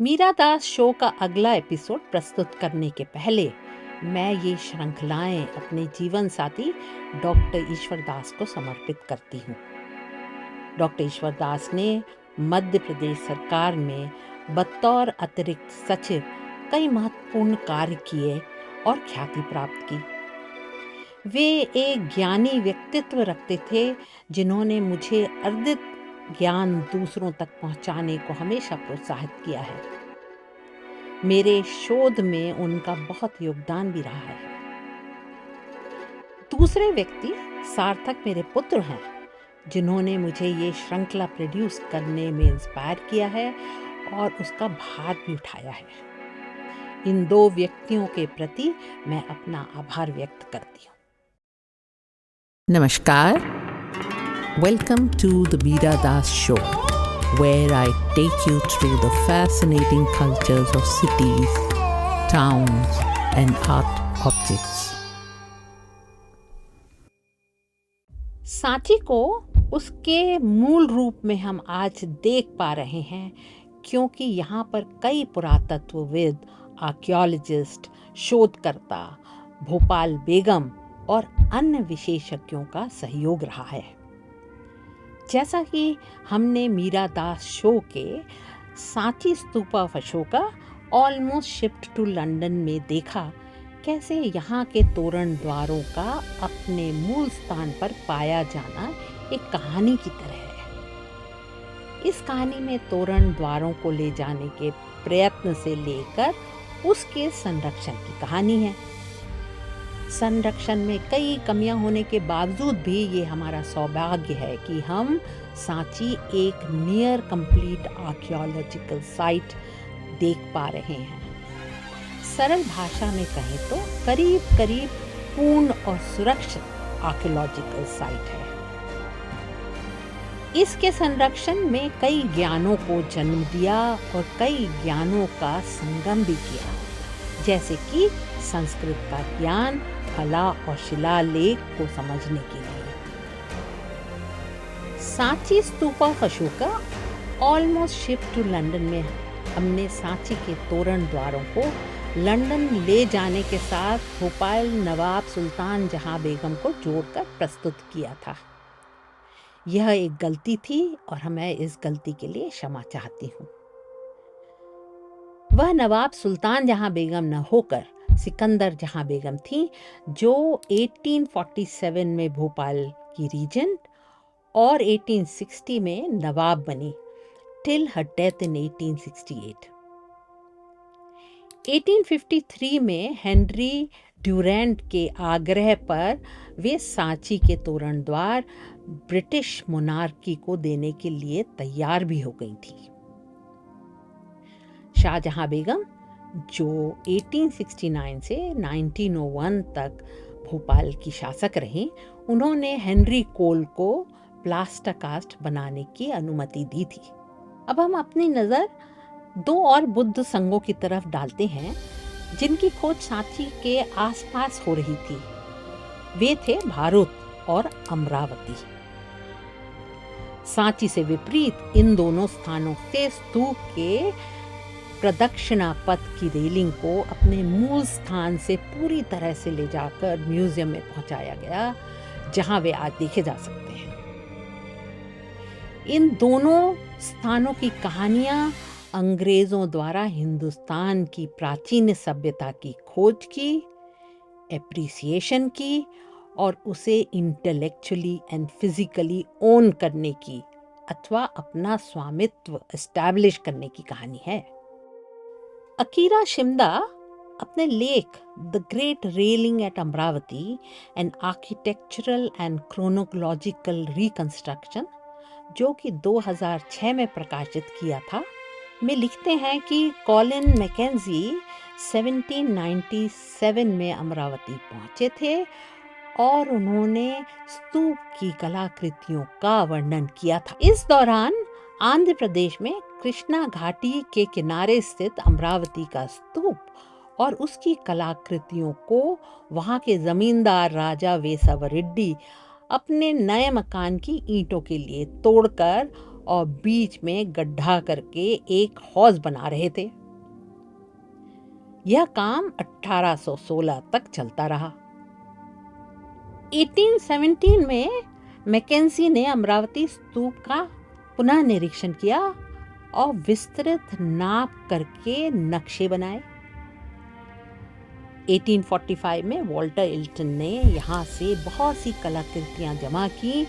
Meera Das show का अगला episode प्रस्तुत करने के पहले मैं ये श्रृंखलाएं अपने जीवन साथी डॉक्टर ईश्वर दास को समर्पित करती हूँ। डॉक्टर ईश्वर दास ने मध्य प्रदेश सरकार में बतौर अतिरिक्त सचिव कई महत्वपूर्ण कार्य किए और ख्याति प्राप्त की। वे एक ज्ञानी व्यक्तित्व रखते थे जिन्होंने मुझे अर्जित ज्ञान दूसरों तक पहुंचाने को हमेशा प्रोत्साहित किया है। मेरे शोध में उनका बहुत योगदान भी रहा है। दूसरे व्यक्ति सार्थक मेरे पुत्र हैं, जिन्होंने मुझे ये श्रृंखला प्रोड्यूस करने में इंस्पायर किया है और उसका भार भी उठाया है। इन दो व्यक्तियों के प्रति मैं अपना आभार व्यक्त करती हूँ। Namaskar. Welcome to the Meera Das Show, where I take you through the fascinating cultures of cities, towns, and art objects. Sanchi को उसके मूल रूप में हम आज देख पा रहे हैं, क्योंकि यहाँ पर कई पुरातत्वविद, आर्कियोलॉजिस्ट, शोधकर्ता, भोपाल बेगम और अन्य विशेषज्ञों का सहयोग रहा है। जैसा कि हमने मीरा दास शो के Sanchi Stupa of Ashoka almost shift to London में देखा, कैसे यहाँ के तोरण द्वारों का अपने मूल स्थान पर पाया जाना एक कहानी की तरह है। इस कहानी में तोरण द्वारों को ले जाने के प्रयत्न से लेकर उसके संरक्षण की कहानी है। संरक्षण में कई कमियां होने के बावजूद भी ये हमारा सौभाग्य है कि हम सांची एक नियर कंप्लीट आर्कियोलॉजिकल साइट देख पा रहे हैं। सरल भाषा में कहें तो करीब करीब पूर्ण और सुरक्षित आर्कियोलॉजिकल साइट है। इसके संरक्षण में कई ज्ञानों को जन्म दिया और कई ज्ञानों का संगम भी किया, जैसे कि संस्कृत का ज्ञान, कला और शिलालेख को समझने के लिए। Sanchi Stupa of Ashoka almost shift to London में हमने सांची के तोरण द्वारों को लंदन ले जाने के साथ भोपाल नवाब सुल्तान जहां बेगम को जोड़कर प्रस्तुत किया था। यह एक गलती थी और मैं इस गलती के लिए क्षमा चाहती हूँ। वह नवाब सुल्तान जहां बेगम न होकर सिकंदर जहां बेगम थी, जो 1847 में भोपाल की रीजेंट और 1860 में नवाब बनी टिल हर डेथ इन 1868। 1853 में हेनरी ड्यूरेंट के आग्रह पर वे सांची के तोरण द्वार ब्रिटिश मोनार्की को देने के लिए तैयार भी हो गई थी। शाहजहां बेगम, जो 1869 से 1901 तक भोपाल की शासक रहीं, उन्होंने हेनरी कोल को प्लास्टर कास्ट बनाने की अनुमति दी थी। अब हम अपनी नज़र दो और बुद्ध संघों की तरफ डालते हैं, जिनकी खोज सांची के आसपास हो रही थी। वे थे भारुत और अमरावती। सांची से विपरीत इन दोनों स्थानों से स्तूप के प्रदक्षिणा पथ की रेलिंग को अपने मूल स्थान से पूरी तरह से ले जाकर म्यूजियम में पहुंचाया गया, जहां वे आज देखे जा सकते हैं। इन दोनों स्थानों की कहानियां अंग्रेजों द्वारा हिंदुस्तान की प्राचीन सभ्यता की खोज की, एप्रिसिएशन की और उसे इंटेलेक्चुअली एंड फिजिकली ओन करने की अथवा अपना स्वामित्व एस्टैब्लिश करने की कहानी है। अकीरा शिमदा अपने लेख the great railing at Amaravati an architectural and chronological reconstruction, जो कि 2006 में प्रकाशित किया था, में लिखते हैं कि कॉलिन मैकेंजी 1797 में अमरावती पहुंचे थे और उन्होंने स्तूप की कलाकृतियों का वर्णन किया था। इस दौरान आंध्र प्रदेश में कृष्णा घाटी के किनारे स्थित अमरावती का स्तूप और उसकी कलाकृतियों को वहां के जमींदार राजा वेसावरेड्डी अपने नए मकान की ईंटों के लिए तोड़कर और बीच में गड्ढा करके एक हौज बना रहे थे। यह काम 1816 तक चलता रहा। 1817 में मैकेंजी ने अमरावती स्तूप का पुनः निरीक्षण किया और विस्तृत नाप करके नक्शे बनाए। 1845 में वॉल्टर इल्टन ने यहाँ से बहुत सी कलाकृतियां जमा की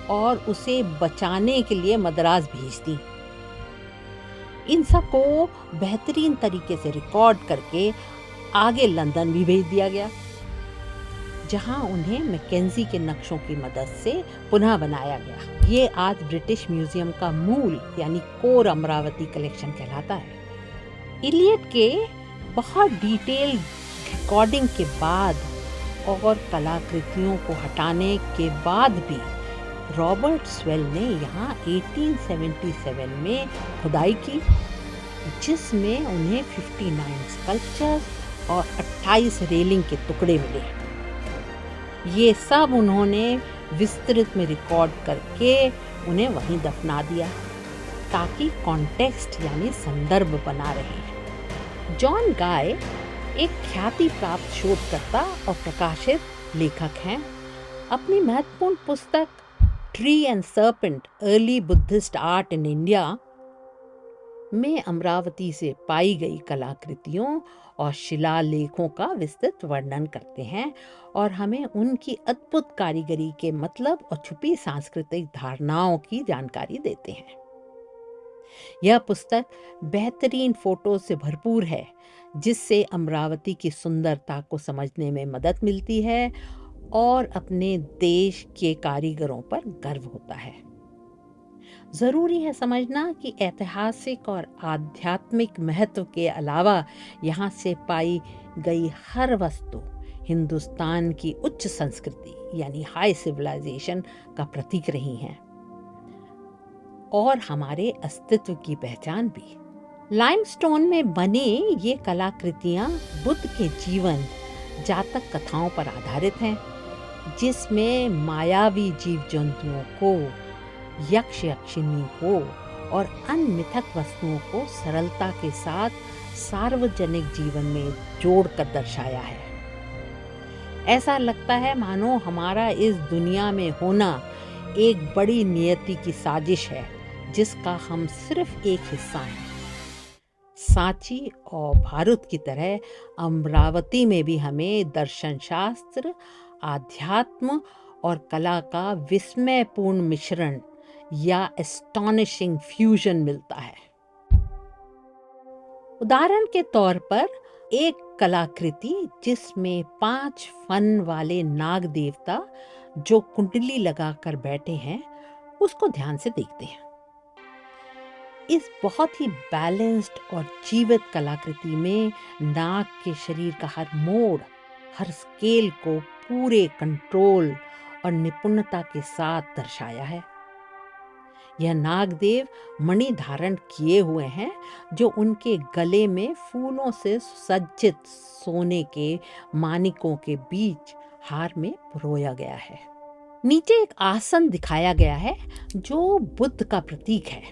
और उसे बचाने के लिए मद्रास भेज दी। इन सबको बेहतरीन तरीके से रिकॉर्ड करके आगे लंदन भी भेज दिया गया, जहां उन्हें मैकेंजी के नक्शों की मदद से पुनः बनाया गया। ये आज ब्रिटिश म्यूजियम का मूल यानी कोर अमरावती कलेक्शन कहलाता है। इलियट के बहुत डिटेल रिकॉर्डिंग के बाद और कलाकृतियों को हटाने के बाद भी रॉबर्ट स्वेल ने यहाँ 1877 में खुदाई की, जिसमें उन्हें 59 स्कल्पचर्स और 28 रेलिंग के टुकड़े मिले। ये सब उन्होंने विस्तृत में रिकॉर्ड करके उन्हें वहीं दफना दिया ताकि कॉन्टेक्स्ट यानी संदर्भ बना रहे। जॉन गाय एक ख्याति प्राप्त शोधकर्ता और प्रकाशित लेखक हैं। अपनी महत्वपूर्ण पुस्तक tree and serpent early Buddhist art in India में अमरावती से पाई गई कलाकृतियों और शिलालेखों का विस्तृत वर्णन करते हैं और हमें उनकी अद्भुत कारीगरी के मतलब और छुपी सांस्कृतिक धारणाओं की जानकारी देते हैं। यह पुस्तक बेहतरीन फोटो से भरपूर है, जिससे अमरावती की सुंदरता को समझने में मदद मिलती है और अपने देश के कारीगरों पर गर्व होता है। जरूरी है समझना कि ऐतिहासिक और आध्यात्मिक महत्व के अलावा यहाँ से पाई गई हर वस्तु हिंदुस्तान की उच्च संस्कृति यानी हाई सिविलाइजेशन का प्रतीक रही हैं और हमारे अस्तित्व की पहचान भी। लाइमस्टोन में बने ये कलाकृतियां बुद्ध के जीवन जातक कथाओं पर आधारित हैं, जिसमें मायावी जीव जंतुओं को, यक्ष यक्षिणी को और अन्य मिथक वस्तुओं को सरलता के साथ सार्वजनिक जीवन में जोड़कर दर्शाया है। ऐसा लगता है मानो हमारा इस दुनिया में होना एक बड़ी नियति की साजिश है, जिसका हम सिर्फ एक हिस्सा हैं। सांची और भारत की तरह अमरावती में भी हमें दर्शन शास्त्र, आध्यात्म और कला का विस्मयपूर्ण मिश्रण या एस्टॉनिशिंग फ्यूजन मिलता है। उदाहरण के तौर पर एक कलाकृति जिसमें 5 फन वाले नाग देवता जो कुंडली लगाकर बैठे हैं, उसको ध्यान से देखते हैं। इस बहुत ही बैलेंस्ड और जीवित कलाकृति में नाग के शरीर का हर मोड़, हर स्केल को पूरे कंट्रोल और निपुणता के साथ दर्शाया है। यह नागदेव मणि धारण किए हुए हैं, जो उनके गले में फूलों से सज्जित सोने के मानिकों के बीच हार में पिरोया गया है। नीचे एक आसन दिखाया गया है जो बुद्ध का प्रतीक है,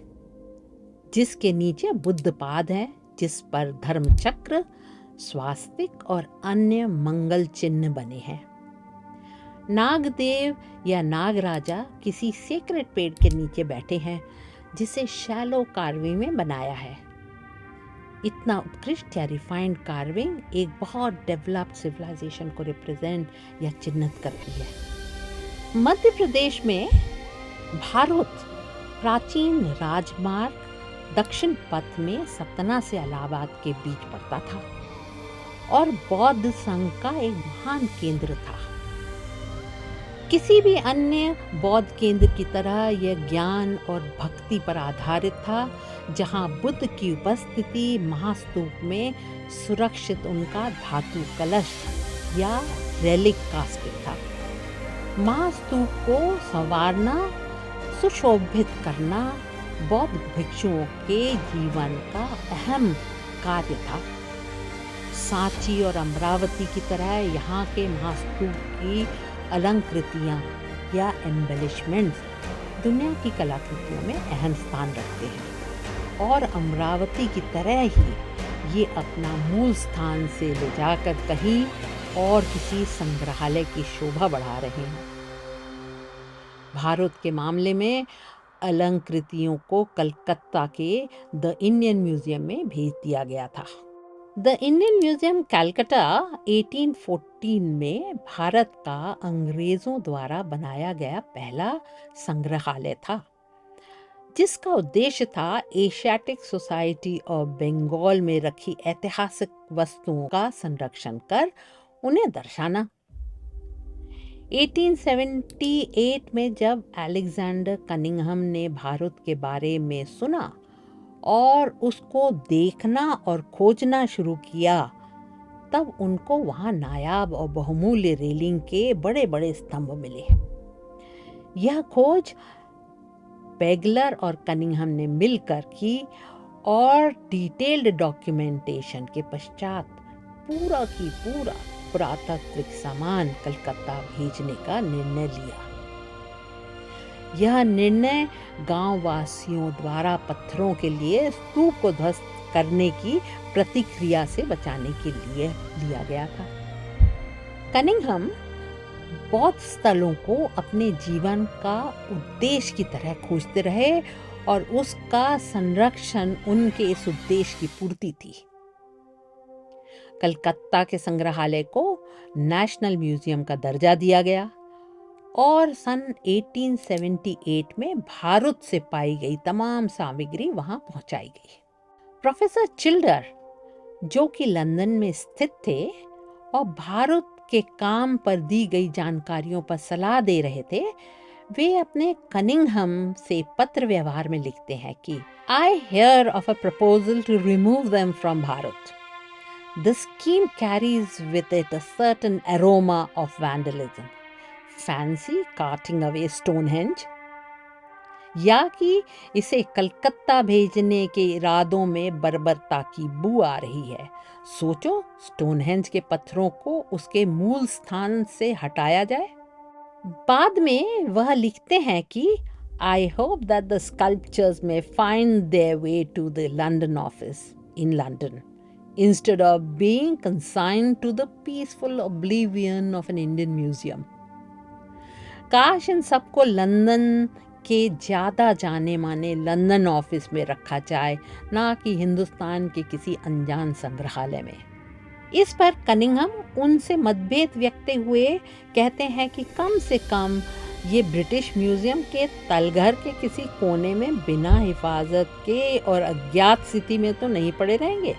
जिसके नीचे बुद्ध पाद है, जिस पर धर्म चक्र, स्वास्तिक और अन्य मंगल चिन्ह बने हैं। नागदेव या नागराजा किसी सेक्रेट पेड़ के नीचे बैठे हैं, जिसे शैलो कार्विंग में बनाया है। इतना उत्कृष्ट या रिफाइंड कार्विंग एक बहुत डेवलप्ड सिविलाइजेशन को रिप्रेजेंट या चिन्हित करती है। मध्य प्रदेश में भारत प्राचीन राजमार्ग दक्षिण पथ में सतना से इलाहाबाद के बीच पड़ता था और बौद्ध संघ का एक महान केंद्र था। किसी भी अन्य बौद्ध केंद्र की तरह यह ज्ञान और भक्ति पर आधारित था, जहां बुद्ध की उपस्थिति महास्तूप में सुरक्षित उनका धातु कलश या रेलिक कास्टिंग था। महास्तूप को संवारना, सुशोभित करना बौद्ध भिक्षुओं के जीवन का अहम कार्य था। सांची और अमरावती की तरह यहाँ के महास्तूप की अलंकृतियाँ या एम्बेलिशमेंट्स दुनिया की कलाकृतियों में अहम स्थान रखते हैं और अमरावती की तरह ही ये अपना मूल स्थान से ले जाकर कहीं और किसी संग्रहालय की शोभा बढ़ा रहे हैं। भारत के मामले में अलंकृतियों को कलकत्ता के द इंडियन म्यूजियम में भेज दिया गया था। द इंडियन म्यूजियम कलकत्ता 1814 में भारत का अंग्रेजों द्वारा बनाया गया पहला संग्रहालय था, जिसका उद्देश्य था एशियाटिक सोसाइटी ऑफ बंगाल में रखी ऐतिहासिक वस्तुओं का संरक्षण कर उन्हें दर्शाना। 1878 में जब अलेक्जेंडर कनिंघम ने भारत के बारे में सुना और उसको देखना और खोजना शुरू किया, तब उनको वहां नायाब और बहुमूल्य रेलिंग के बड़े बड़े स्तंभ मिले। यह खोज बेगलर और कनिंघम ने मिलकर की और डिटेल्ड डॉक्यूमेंटेशन के पश्चात पूरा की पूरा पुरातात्विक सामान कलकत्ता भेजने का निर्णय लिया। यह निर्णय गांव वासियों द्वारा पत्थरों के लिए स्तूप को ध्वस्त करने की प्रतिक्रिया से बचाने के लिए लिया गया था। कनिंघम बौद्ध स्थलों को अपने जीवन का उद्देश्य की तरह खोजते रहे और उसका संरक्षण उनके इस उद्देश्य की पूर्ति थी। कलकत्ता के संग्रहालय को नेशनल म्यूजियम का दर्जा दिया गया और सन 1878 में भारत से पाई गई तमाम सामग्री वहां पहुंचाई गई। प्रोफेसर चिल्डर, जो कि लंदन में स्थित थे और भारत के काम पर दी गई जानकारियों पर सलाह दे रहे थे, वे अपने कनिंघम से पत्र व्यवहार में लिखते हैं कि I hear of a proposal to remove them from Bharat. The scheme carries with it a certain aroma of vandalism. Fancy carting away Stonehenge? या कि इसे कलकत्ता भेजने के इरादों में बर्बरता की बू आ रही है। सोचो, स्टोनहेंज के पत्थरों को उसके मूल स्थान से हटाया जाए। बाद में वह लिखते हैं कि I hope that the sculptures may find their way to the London office in London, instead of being consigned to the peaceful oblivion of an Indian museum. काश इन सबको लंदन के ज्यादा जाने माने लंदन ऑफिस में रखा जाए, ना कि हिंदुस्तान के किसी अनजान संग्रहालय में। इस पर कनिंघम उनसे मतभेद व्यक्त हुए कहते हैं कि कम से कम ये ब्रिटिश म्यूजियम के तलघर के किसी कोने में बिना हिफाजत के और अज्ञात स्थिति में तो नहीं पड़े रहेंगे।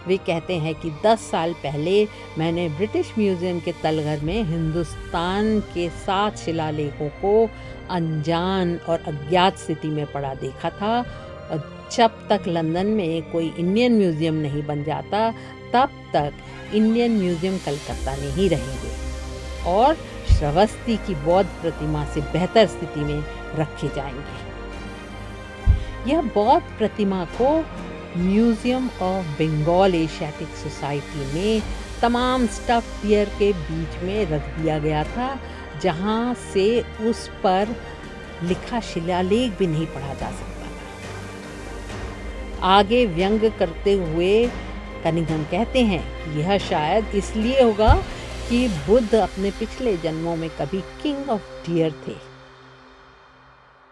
वे कहते हैं कि 10 साल पहले मैंने ब्रिटिश म्यूजियम के तलघर में हिंदुस्तान के 7 शिलालेखों को अनजान और अज्ञात स्थिति में पड़ा देखा था, और जब तक लंदन में कोई इंडियन म्यूजियम नहीं बन जाता, तब तक इंडियन म्यूजियम कलकत्ता में ही रहेंगे और श्रावस्ती की बौद्ध प्रतिमा से बेहतर स्थिति में रखे जाएंगे। यह बौद्ध प्रतिमा को museum of Bengal Asiatic Society में तमाम स्टफ डियर के बीच में रख दिया गया था, जहां से उस पर लिखा शिलालेख भी नहीं पढ़ा जा सकता था। आगे व्यंग करते हुए कनिंघम कहते हैं कि यह शायद इसलिए होगा कि बुद्ध अपने पिछले जन्मों में कभी किंग ऑफ डियर थे।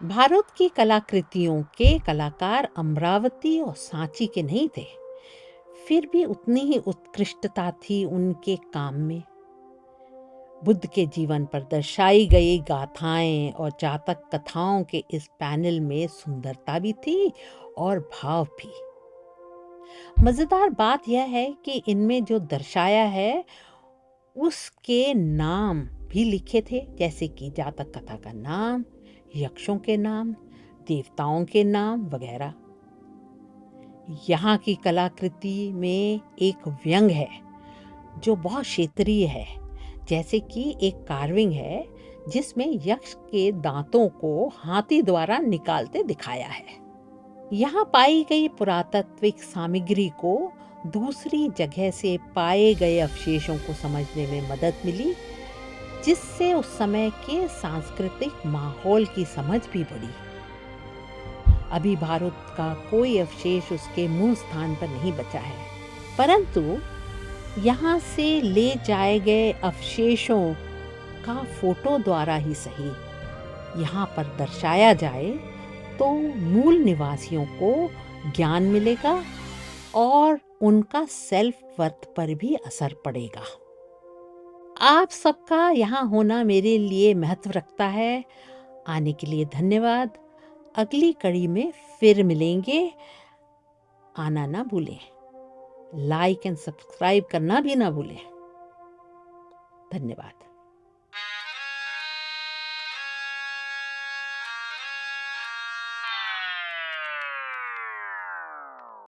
भारत की कलाकृतियों के कलाकार अमरावती और सांची के नहीं थे, फिर भी उतनी ही उत्कृष्टता थी उनके काम में। बुद्ध के जीवन पर दर्शाई गई गाथाएं और जातक कथाओं के इस पैनल में सुंदरता भी थी और भाव भी। मजेदार बात यह है कि इनमें जो दर्शाया है उसके नाम भी लिखे थे, जैसे कि जातक कथा का नाम, यक्षों के नाम, देवताओं के नाम वगैरह। यहाँ की कलाकृति में एक व्यंग है जो बहुत क्षेत्रीय है, जैसे कि एक कार्विंग है जिसमें यक्ष के दांतों को हाथी द्वारा निकालते दिखाया है। यहाँ पाई गई पुरातात्विक सामग्री को दूसरी जगह से पाए गए अवशेषों को समझने में मदद मिली, जिससे उस समय के सांस्कृतिक माहौल की समझ भी बढ़ी। अभी भारत का कोई अवशेष उसके मूल स्थान पर नहीं बचा है, परंतु यहाँ से ले जाए गए अवशेषों का फोटो द्वारा ही सही यहाँ पर दर्शाया जाए तो मूल निवासियों को ज्ञान मिलेगा और उनका सेल्फ वर्थ पर भी असर पड़ेगा। आप सबका यहाँ होना मेरे लिए महत्व रखता है। आने के लिए धन्यवाद। अगली कड़ी में फिर मिलेंगे। आना ना भूलें, लाइक एंड सब्सक्राइब करना भी ना भूलें। धन्यवाद।